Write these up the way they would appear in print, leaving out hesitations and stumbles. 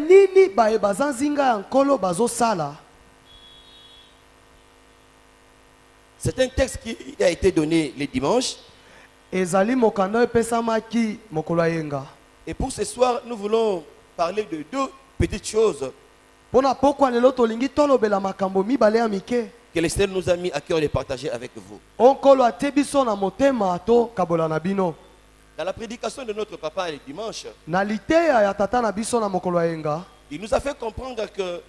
nini baye bazanzinga ya nkolo bazosala. C'est un texte qui a été donné le dimanche. Ezali mokanda epesamaki mokolo yenga. Et pour ce soir, nous voulons parler de deux petites choses Pona pokwa lelo tolingi tolobela makambo mibale ya mike. que le Seigneur nous a mis à cœur de partager avec vous. Onkolo atebiso na motema to kabola na bino. Dans la prédication de notre papa le dimanche, Na liteya ya tata na biso na mokolo yenga. il nous a fait comprendre que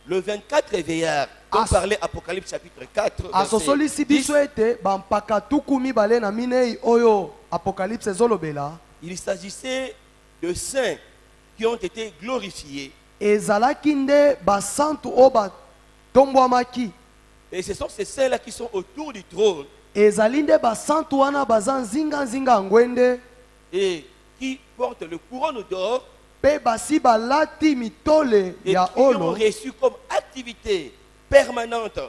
le 24 veillard, comme parlait Apocalypse chapitre 4, Asosoli verset si 10, biso ete bampaka tuku mibale na minei oyo Apocalypse ezolobela. il s'agissait de saints qui ont été glorifiés. Ezalaki nde basantu o batombwamaki. Et ce sont ces saints-là qui sont autour du trône Ezali nde basantu wana baza nzinga ngwende. et qui portent le couronne d'or Pe basi balati mitole et ya qui ont olo. reçu comme activité permanente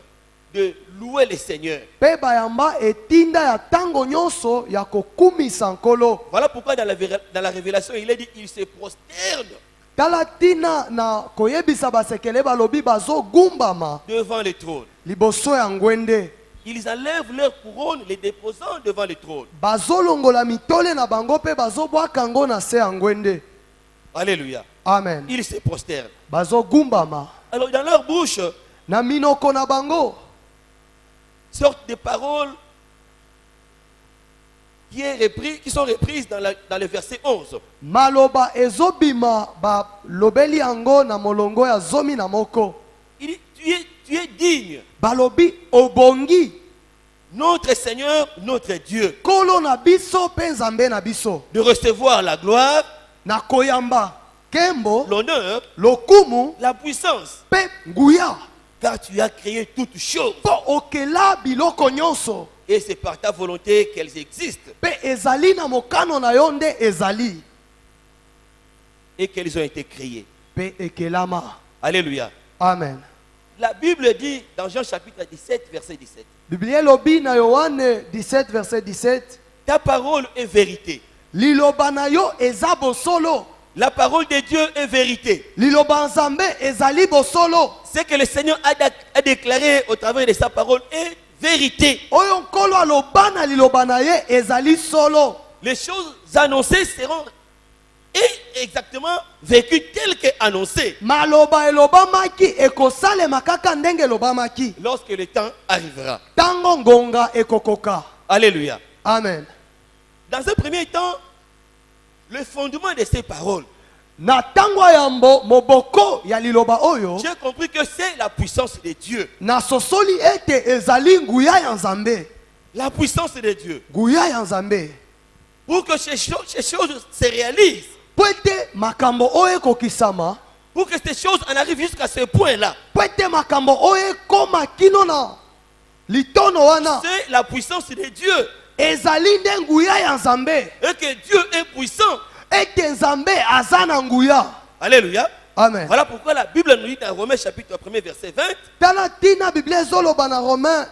de louer le Seigneur. Pe bayamba etinda ya tango nyonso ya kokumisa nkolo. Voilà pourquoi dans la révélation, il est dit il se prosterne Talatina na koyebisa basekele balobi bazo gumbama devant le trône. liboso ya ngwende. Ils enlèvent leur couronne, les déposant devant le trône. Bazo longola mitole na bango pe bazo bwaka ngo na se ya ngwende. Alléluia. Amen. Ils se prosternent. Bazo gumbama. Alors dans leur bouche Na minoko na bango sortent des paroles qui sont reprises dans le verset 11. maloba ezobima ba lobeli yango na molongo ya zomi na moko. Il dit tu es digne, Balobi obongi notre Seigneur, notre Dieu, kolo na biso pe nzambe na biso de recevoir la gloire, na koyamba kembo l'honneur, lokumu la puissance, pe nguya car tu as créé toutes choses. po okela biloko nyonso Et c'est par ta volonté qu'elles existent pe ezali na mokano na yo nde ezali et qu'elles ont été créées. pe ekelama. Alléluia. Amen. La Bible dit dans Jean chapitre 17, verset 17, Biblia lobi na Yohane 17 verset 17, ta parole est vérité. liloba na yo eza bosolo, La parole de Dieu est vérité. liloba nzambe ezali bosolo. Ce que le Seigneur a déclaré au travers de sa parole est vérité. Oyo nkolo aloba na liloba na ye ezali solo. Les choses annoncées seront exactement vécues telles qu'annoncées Maloba elobamaki ekosalema kaka ndenge elobamaki lorsque le temps arrivera. tango ngonga ekokoka. Alléluia. Amen. Dans un premier temps, le fondement de ces paroles, Na tango yambo moboko ya liloba oyo j'ai compris que c'est la puissance de Dieu. na sosoli ete ezali nguya ya nzambe. La puissance de Dieu. Nguya ya nzambe. Pour que ces choses se réalisent, Po ete makambo oyo ekokisama, pour que ces choses en arrivent jusqu'à ce point-là, po ete makambo oyo ekoma kino na litono wana, c'est la puissance de Dieu. ezali nde nguya ya nzambe. Et que Dieu est puissant. Ete nzambe aza na nguya. Alléluia. Amen. Voilà pourquoi la Bible nous dit dans Romains chapitre 1 verset 20, Tala tina Biblia ezoloba na Romains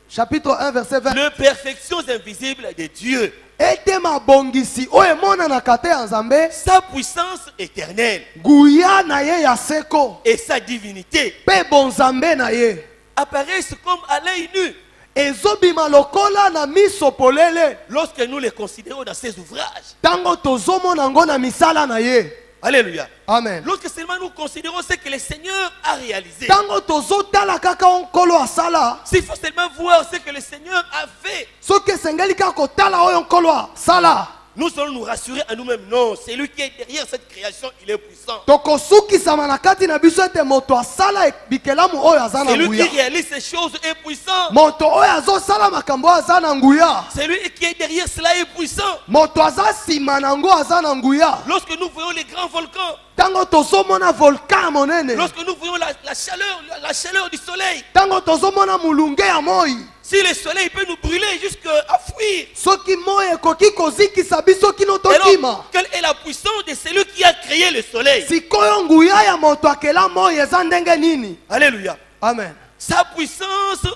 chapitre 1 verset 20. les perfections invisibles de Dieu, Ete mabongisi oyo emonanaka te ya nzambe, sa puissance éternelle nguya na ye ya seko et sa divinité pe bonzambe na ye apparaissent comme à l'œil nu ezobima lokola na miso polele lorsque nous les considérons dans ses ouvrages. tango tozomona ngo na misala na ye. Alléluia. Amen. Lorsque seulement nous considérons ce que le Seigneur a réalisé. Tango tozotala kaka onkolo asala, S'il faut seulement voir ce que le Seigneur a fait, soki esengeli kaka kotala oyo nkolo asala, nous allons nous rassurer à nous-mêmes. Non, c'est lui qui est derrière cette création, il est puissant. tokosukisama na kati na biso ete moto asala bikelamu oyo aza na C'est lui nguya. qui réalise ces choses est puissant. Moto oyo azosala makambo oyo aza na nguya. C'est lui qui est derrière cela est puissant. Moto aza nsima na ngo aza na nguya. Lorsque nous voyons les grands volcans, Tango tozomona volcan ya monene, lorsque nous voyons la chaleur du soleil, tango tozomona mulunge ya moi, si le soleil peut nous brûler jusqu'à fuir, soki moi ekoki kozikisa biso kino alors tokima, quelle est la puissance de celui qui a créé le soleil? sikoyo nguya ya moto akela moi eza ndenge nini? Alléluia. Amen. Sa puissance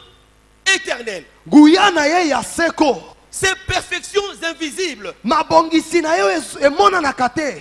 éternelle, Nguya na ye ya seko, ses perfections invisibles, mabongisi na ye emonanaka te,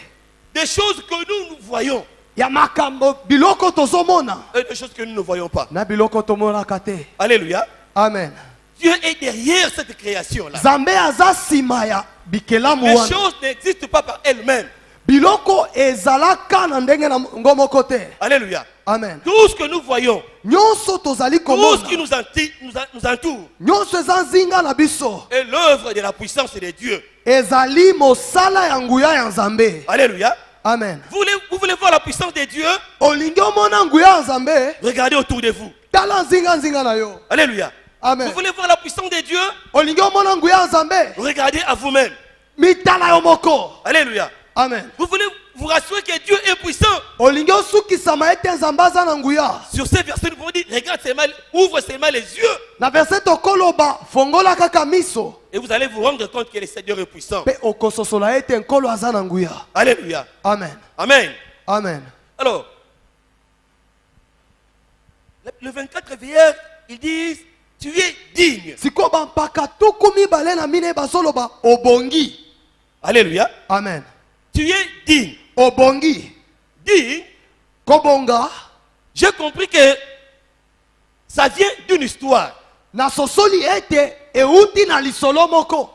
des choses que nous voyons, ya makambo biloko tozomona et des choses que nous ne voyons pas. na biloko tomonaka te. Alléluia. Amen. Dieu est derrière cette création-là. Nzambe aza nsima ya bikelamu Les wana. choses n'existent pas par elles-mêmes. Biloko ezalaka na ndenge na ngo moko te. Alléluia. Amen. Tout ce que nous voyons, Nyonso tozali tout ce komona. qui nous entoure, Nyonso eza nzinga na biso. est l'œuvre de la puissance de Dieu. Ezali mosala ya nguya ya Nzambe. Alléluia. Amen. Vous voulez voir la puissance de Dieu? Olingi omona nguya ya Nzambe. Regardez autour de vous. Tala nzinga na yo. Alléluia. Amen. Vous voulez voir la puissance de Dieu? Olingi omona nguya ya Nzambe. Regardez à vous-même. Mitala yo moko. Alléluia. Amen. Vous voulez vous rassurer que Dieu est puissant? Olingi osukisama ete Nzambe aza na nguya. Sur ces versets, nous pouvons dire, regarde seulement, ouvre seulement les yeux. Na verset tokoloba fongola kaka miso. Et vous allez vous rendre compte que le Seigneur est puissant. Pe okososola ete nkolo aza na nguya. Alléluia. Amen. Amen. Amen. Alors, le 24 veilleur, ils disent, tu es digne. Siko bampaka tuku mibale na mine basoloba obongi. Alléluia. Amen. Tu es digne. Obongi. Digne, Kobonga. j'ai compris que ça vient d'une histoire. Na sosoli ete euti na lisolo moko.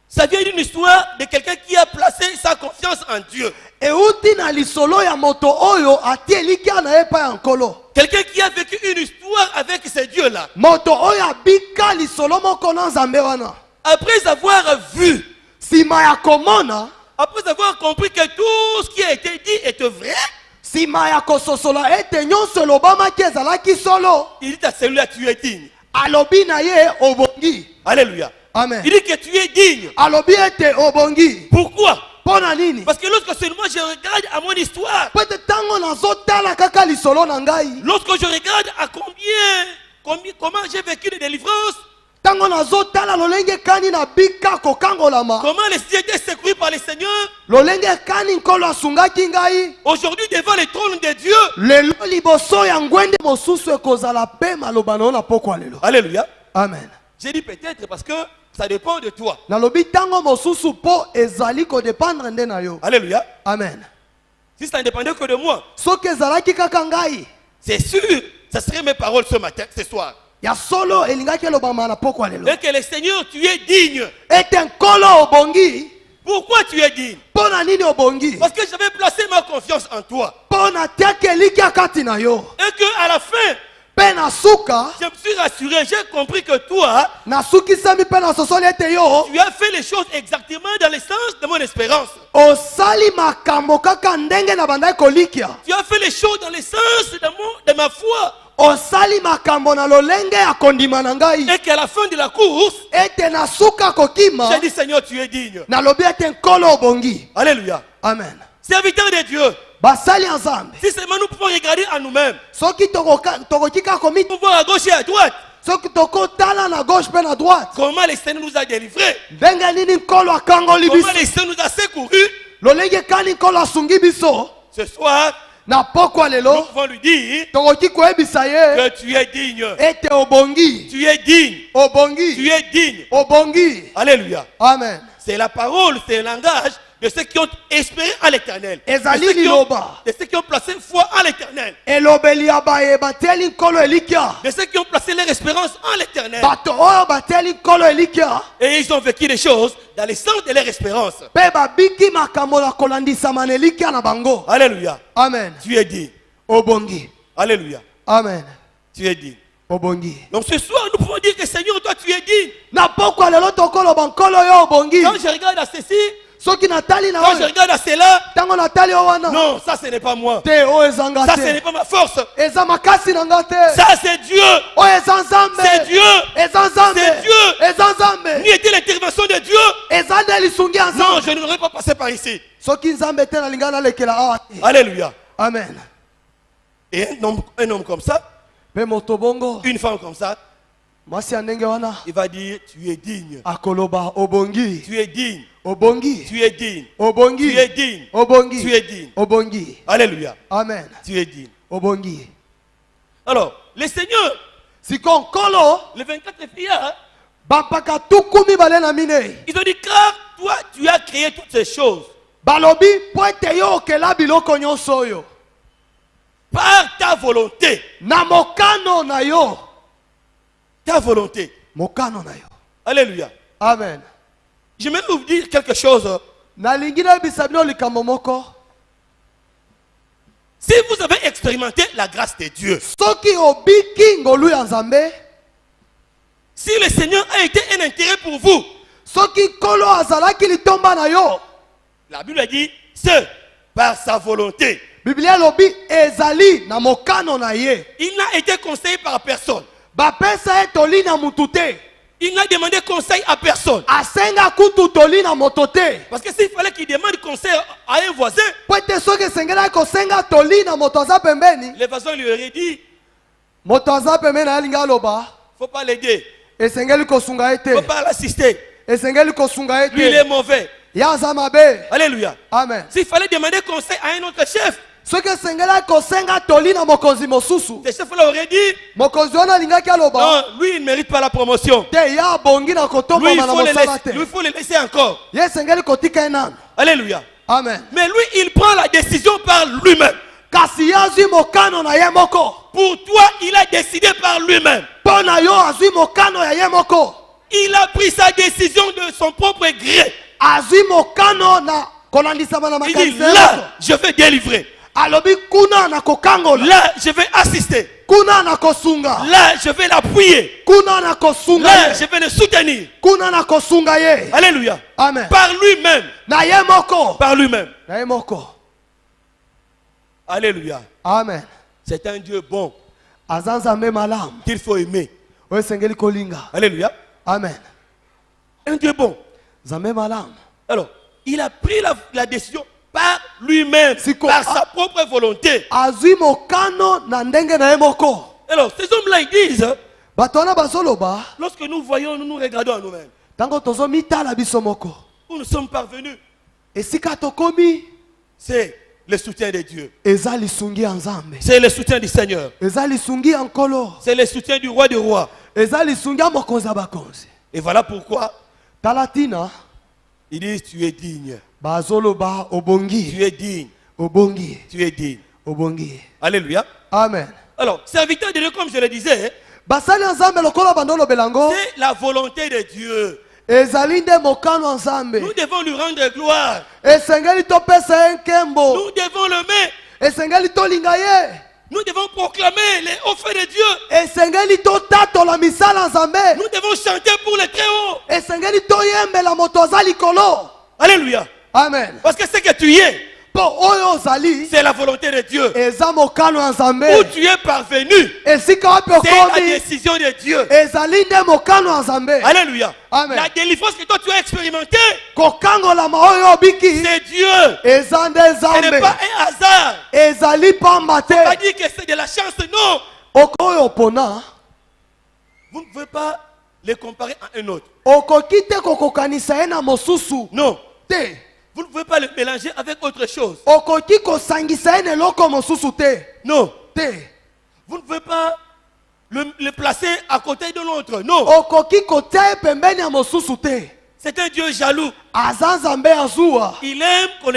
Ça vient d'une histoire de quelqu'un qui a placé sa confiance en Dieu. Euti na lisolo ya moto oyo atie likia na epa ya nkolo. Quelqu'un qui a vécu une histoire avec ce Dieu-là. Moto oyo abika lisolo moko na Nzambe wana. Après avoir vu, Sima ya komona. après avoir compris que tout ce qui a été dit est vrai, Sima ya kososola ete nyonso elobamaki ezalaki solo. il dit à celui-là, tu es digne. Alobi na ye obongi. Alléluia. Amen. Il dit que tu es digne. Alobi ete obongi. Pourquoi? Pona nini? Parce que lorsque seulement je regarde à mon histoire, Pete tango nazotala kaka lisolo na ngai. lorsque je regarde à comment j'ai vécu des délivrances, Tango nazotala lolenge kani na bika kokangolama. comment les cieux étaient secourus par le Seigneur, Lolenge kani nkolo asungaki ngai. aujourd'hui devant le trône de Dieu. Lelo liboso ya ngwende mosusu ekozala pe maloba na yo na pokwa lelo. Alléluia. Amen. J'ai dit peut-être parce que ça dépend de toi. Nalobi tango mosusu po ezali kodependre nde na yo. Alléluia. Amen. Si ça ne dépendait que de moi, Soki ezalaki kaka ngai. c'est sûr, ça serait mes paroles ce matin, ce soir. Ya solo elingaki elobama na pokwa lelo. Et que le Seigneur, tu es digne. Ete nkolo obongi. Pourquoi tu es digne? Pona nini obongi? Parce que j'avais placé ma confiance en toi. Pona tiaki elikia kati na yo. Et que à la fin, Pe na suka. je me suis rassuré, j'ai compris que toi, Nasukisami pe na sosoli ete yo. tu as fait les choses exactement dans le sens de mon espérance. Osali makambo kaka ndenge na bandai kolikia. Tu as fait les choses dans le sens de ma foi. Osali makambo na lolenge ya kondima na ngai. Et qu'à la fin de la course, Ete na suka kokima. j'ai dit Seigneur, tu es digne. Nalobi ete nkolo obongi. Alléluia. Amen. Serviteur de Dieu, Basali ya Nzambe. si seulement nous pouvons regarder à nous-mêmes, Soki tokoki kaka komi. nous voir à gauche et à droite, Soki tokotala na gauche pe na droite. comment le Seigneur nous a délivrés, Ndenge nini nkolo akangoli biso. comment le Seigneur nous a secourus. Lolenge kani nkolo asungi biso. Ce soir, Na pokwa nous lelo. pouvons lui dire Tokoki koyebisa ye. que tu es digne. Ete obongi. Tu es digne. Obongi. Tu es digne. Obongi. Alléluia. Amen. C'est la parole, c'est le langage de ceux qui ont espéré en l'éternel. Ezali De ceux qui ont- liloba. de ceux qui ont placé foi en l'éternel. Elobeli ya baye bateli nkolo elikia. De ceux qui ont placé leur espérance en l'éternel. Bato oyo bateli nkolo elikia. Et ils ont vécu des choses dans le sens de leur espérance. Pe babiki makambo na kolandisama na elikia na bango. Alléluia. Amen. Tu es digne. Obongi. Alléluia. Amen. Tu es digne. Obongi. Donc ce soir, nous pouvons dire que Seigneur, toi, tu es digne. Na pokwa lelo tokoloba nkolo yo obongi. Quand je regarde à ceci, Soki natali na quand je oyo. regarde à cela, Tango natali o wana. non, ça ce n'est pas moi. Te o ezanga Ça ce n'est te. pas ma force. Eza makasi na nga te. Ça c'est Dieu. O eza Nzambe. C'est Dieu. Eza Nzambe. C'est Dieu. Eza Nzambe. Ni était l'intervention de Dieu. Eza nde lisungi ya Non, Nzambe. je n'aurais pas passé par ici. Soki Nzambe te nalinga nalekela awa te. Alléluia. Amen. Et un homme comme ça, Pe moto bongo. une femme comme ça, Mwasi ya ndenge wana. il va dire, tu es digne. Akoloba obongi. Tu es digne. Obongi. Tu es digne. Obongi. Tu es digne. Obongi. Tu es digne. Obongi. Alléluia. Amen. Tu es digne. Obongi. Alors, le Seigneur, Siko nkolo. les 24 filles, Bampaka tuku mibale na minei. ils ont dit, car toi, tu as créé toutes ces choses. Balobi po ete yo okela biloko nyonso oyo. par ta volonté. Na mokano na yo. Ta volonté. Mokano na yo. Alléluia. Amen. Je vais vous dire quelque chose. Nalingi na bisabino likambo moko. Si vous avez expérimenté la grâce de Dieu, Soki obiki ngolu ya Nzambe, si le Seigneur a été un intérêt pour vous, soki kolo azalaki litomba na yo, la Bible dit, c'est par sa volonté. Biblia lobi ezali na mokano na ye. Il n'a été conseillé par personne. Bapesa etoli na mutute. Il n'a demandé conseil à personne. Asenga kutu toli na motote. Parce que s'il fallait qu'il demande conseil à un voisin, Pwete soki sengela ko senga toli na motoza pembeni. le voisin lui aurait dit, Motoza pembeni na linga loba. faut pas l'aider, Esengeli ko sunga ete. faut pas l'assister. Esengeli ko sunga Lui, il est ete. mauvais. Ya zamabe. Alléluia. Amen. S'il fallait demander conseil à un autre chef, Soki sengela ko senga toli na mokonzi mosusu. le chef là aurait dit, Mokonzi wana linga ki aloba. non, lui, il ne mérite pas la promotion. Te ya bongi na kotomba Lui, na mosala te. il faut le laisser encore. Ye sengeli ko tika enana. Alléluia. Amen. Mais lui, il prend la décision par lui-même. Kasi ye azwi mokano na ye moko. Pour toi, il a décidé par lui-même. Mpo na yo azwi mokano ya ye moko. Il a pris sa décision de son propre gré. Azwi mokano na kolandisama na Il dit, makanisi ye là, moko. je vais délivrer. Alobi kuna na kokangola. Là, je vais assister. Kuna na kosunga. Là, je vais l'appuyer. Kuna na kosunga Là, ye. je vais le soutenir. Kuna na kosunga ye. Alléluia. Amen. Par lui-même. Na ye moko. Par lui-même. Na ye moko. Alléluia. Amen. C'est un Dieu bon Aza Nzambe malamu. qu'il faut aimer. Oyo esengeli kolinga. Alléluia. Amen. Un Dieu bon. Nzambe malamu. Alors, il a pris la décision par lui-même, Siko- par sa propre volonté. Azwi mokano na ndenge na ye moko. Alors, ces hommes-là, ils disent, Bato wana bazoloba. lorsque nous voyons, nous nous regardons à nous-mêmes, Tango tozomitala biso moko. où nous sommes parvenus, Esika tokomi. c'est le soutien de Dieu. Eza lisungi ya Nzambe. C'est le soutien du Seigneur. Eza lisungi ya nkolo. C'est le soutien du roi des rois. Eza lisungi ya mokonzi ya bakonzi. Et voilà pourquoi Tala tina. ils disent, tu es digne. Bazoloba obongi. Tu es digne. Obongi. Tu es digne. Obongi. Alléluia. Amen. Alors, serviteur de Dieu, comme je le disais, Basali ya Nzambe lokola bandolo belango. c'est la volonté de Dieu. Ezali nde mokano ya Nzambe. Nous devons lui rendre gloire. Esengeli topesa ye nkembo. Nous devons l'aimer. Esengeli tolinga ye. Nous devons proclamer les hauts faits de Dieu. Esengeli totatola misala ya Nzambe. Nous devons chanter pour le très haut. Esengeli toyembela moto aza likolo. Alléluia. Amen. Parce que ce que tu es, Po oyo ozali. c'est la volonté de Dieu. Eza mokano ya Où Nzambe. tu es parvenu, Esika wapi c'est la okomi. décision de Dieu. Ezali nde mokano ya Nzambe. Alléluia. Amen. La délivrance que toi tu as expérimentée, Kokangolama oyo obiki. c'est Dieu. Eza nde Ce n'est Nzambe. pas un hasard. Ezali pamba te. Pas dire que c'est de la chance, non. Okoyo pona. Vous ne pouvez pas les comparer à un autre. Okoki te kokokanisa ye na mosusu. Non. Te. Vous ne pouvez pas le mélanger avec autre chose. Okoki kosangisa ye na eloko mosusu te. Non. Te. Vous ne pouvez pas le placer à côté de l'autre. Non. Okoki kotia ye pembeni ya mosusu te. C'est un Dieu jaloux. Aza Nzambe ya zuwa. Il aime qu'on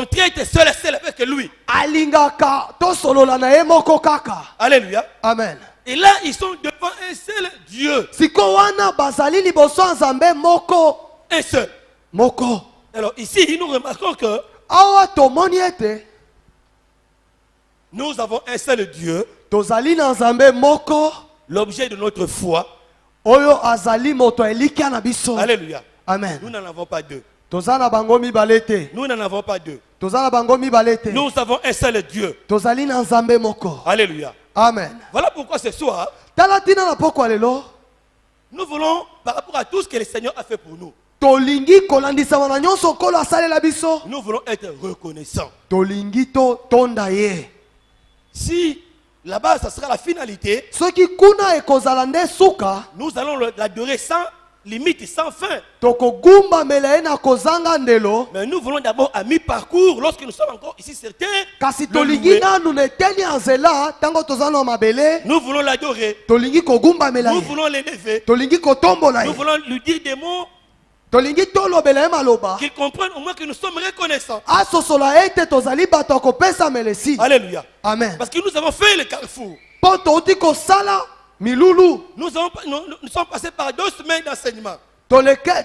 traite seul et seul avec lui. Alingaka tosolola na ye moko kaka. Alléluia. Amen. Et là, ils sont devant un seul Dieu. Siko wana bazali liboso ya Nzambe moko. Un seul. Moko. Alors ici, nous remarquons que Awa tomoni ete. nous avons un seul Dieu, Tozali na Nzambe moko. l'objet de notre foi. Oyo azali moto elikia na biso. Alléluia. Amen. Nous n'en avons pas deux. Toza na bango mibale te. Nous n'en avons pas deux. Toza na bango mibale te. Nous avons un seul Dieu. Tozali na Nzambe moko. Alléluia. Amen. Voilà pourquoi ce soir, Tala tina na pokwa lelo. nous voulons, par rapport à tout ce que le Seigneur a fait pour nous, Tolingi kolandisama na nyonso kolo asalela biso. nous voulons être reconnaissants. Tolingi to tonda ye. Si là-bas, ça sera la finalité, Soki kuna ekozala nde suka. nous allons l'adorer sans limite, sans fin. Tokogumba mela ye na kozanga ndelo. Mais nous voulons d'abord à mi-parcours, lorsque nous sommes encore ici sur terre, Kasi le tolingi louer. nanu na eteni ya nzela. Tango toza na mabele. Nous voulons l'adorer. Tolingi kogumba mela Nous ye. voulons l'élever. Tolingi kotombola Nous ye. voulons lui dire des mots tolingi tolobela ye maloba Qu'ils comprennent au moins que nous sommes reconnaissants. asosola ete tozali bato ya kopesa melesi. Alléluia. Amen. Parce que nous avons fait le carrefour. Mpo touti kosala milulu Nous sommes passés par 2 semaines d'enseignement.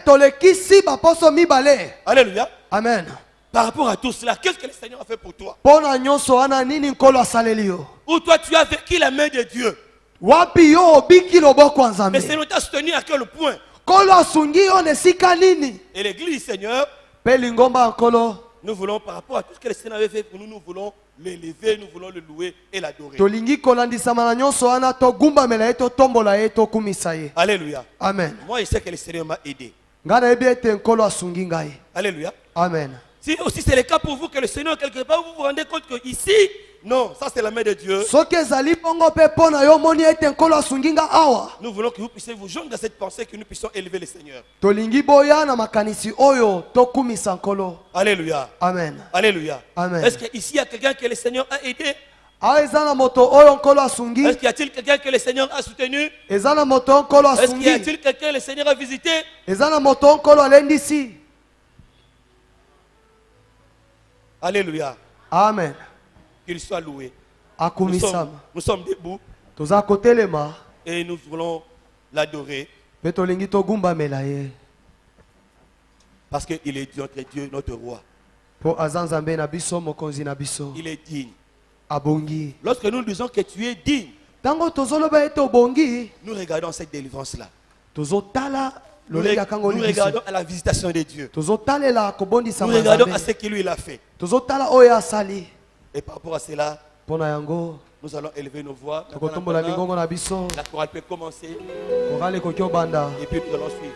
tolekisi baposo mibale. Alléluia. Amen. Par rapport à tout cela, qu'est-ce que le Seigneur a fait pour toi? Mpo na nyonso wana nini nkolo asaleli yo? Ou toi, tu as vécu la main de Dieu. Wapi yo obiki loboko ya Le Nzambe? Seigneur t'a soutenu à quel point? Nkolo asungi yo na esika nini? Et l'église, Seigneur, Mpe lingomba ya nkolo nous voulons, par rapport à tout ce que le Seigneur avait fait pour nous, nous voulons l'élever, nous voulons le louer et l'adorer. tolingi kolandisama na nyonso wana togumbamela ye totombola ye tokumisa ye. Alléluia. Amen. Moi, je sais que le Seigneur m'a aidé. Ngai nayebi ete nkolo asungi ngai. Alléluia. Amen. Si aussi c'est le cas pour vous, que le Seigneur, quelque part, vous vous rendez compte que ici, non, ça c'est la main de Dieu. soki ezali bongo mpe mpo na yo omoni ete nkolo asungi nga awa, Nous voulons que vous puissiez vous joindre dans cette pensée, que nous puissions élever le Seigneur. tolingi boya na makanisi oyo tokumisa nkolo. Alléluia. Amen. Alléluia. Amen. Est-ce qu'ici, il y a quelqu'un que le Seigneur a aidé? awa eza na moto oyo nkolo asungi? Est-ce qu'il y a-t-il quelqu'un que le Seigneur a soutenu? eza na moto oyo nkolo Est-ce qu'il y asungi? a-t-il quelqu'un que le Seigneur a visité? eza na moto oyo nkolo alendisi? Alléluia. Amen. Qu'il soit loué. akumisama. Nous sommes debout toza kotelema et nous voulons l'adorer mpe tolingi togumbamela ye parce qu'il est notre Dieu, notre roi. mpo aza nzambe na biso, mokonzi na biso, Il est digne. abongi. Lorsque nous disons que tu es digne, ntango tozoloba ete obongi, nous regardons cette délivrance-là. tozotala Nous lolenge akangoli biso, regardons à la visitation de Dieu. tozotalela Nous kobondisama regardons na à ce Nzambe, qu'il lui a fait. tozotala oyo asali. Et par rapport à cela, mpo na yango nous allons élever nos voix. tokotombola mingongo na biso, La chorale peut commencer korale ekoki obanda. et puis nous allons suivre.